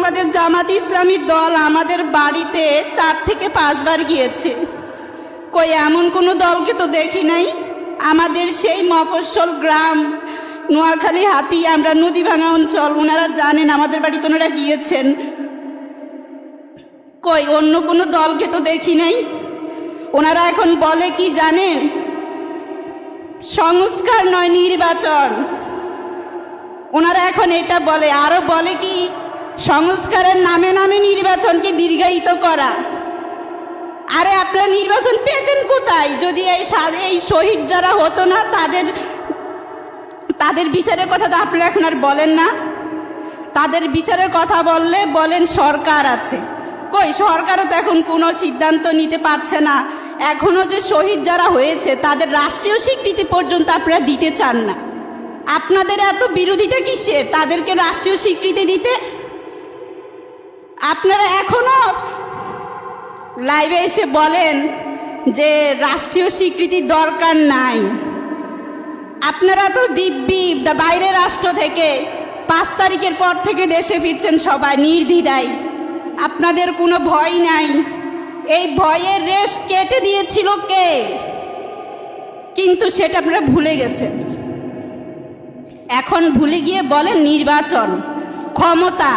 আমাদের জামাত ইসলামীর দল আমাদের বাড়িতে 4 থেকে 5 বার গিয়েছে। কই এমন কোনো দলকে তো দেখি নাই। আমাদের সেই মফস্বল গ্রাম নোয়াখালী হাতি, আমরা নদী ভাঙা অঞ্চল, ওনারা জানেন, আমাদের বাড়িতে ওনারা গিয়েছেন। কই অন্য কোনো দলকে তো দেখি নাই। ওনারা এখন বলে কি জানেন? সংস্কার নয়, নির্বাচন। ওনারা এখন এটা বলে, আরো বলে কি সংস্কারের নামে নামে নির্বাচনকে দীর্ঘায়িত করা। আরে আপনারা নির্বাচন পেতেন কোথায় যদি এই শহীদ যারা হতো না তাদের বিচারের কথা তো আপনারা এখন আর বলেন না। তাদের বিচারের কথা বললে বলেন সরকার আছে। কই সরকারও তো এখন কোনো সিদ্ধান্ত নিতে পারছে না। এখনো যে শহীদ যারা হয়েছে তাদের রাষ্ট্রীয় স্বীকৃতি পর্যন্ত আপনারা দিতে চান না। আপনাদের এত বিরোধিতা কিসের তাদেরকে রাষ্ট্রীয় স্বীকৃতি দিতে? আপনারা এখনো লাইভে এসে বলেন যে রাষ্ট্রীয় স্বীকৃতি দরকার নাই। আপনারা তো দিব্যি বাইরের রাষ্ট্র থেকে 5 তারিখের পর থেকে দেশে ফিরছেন সবাই নির্দ্বিধায়। আপনাদের কোনো ভয় নাই। এই ভয়ের রেশ কেটে দিয়েছিল কে? কিন্তু সেটা আপনারা ভুলে গেছেন। এখন ভুলে গিয়ে বলেন নির্বাচন, ক্ষমতা।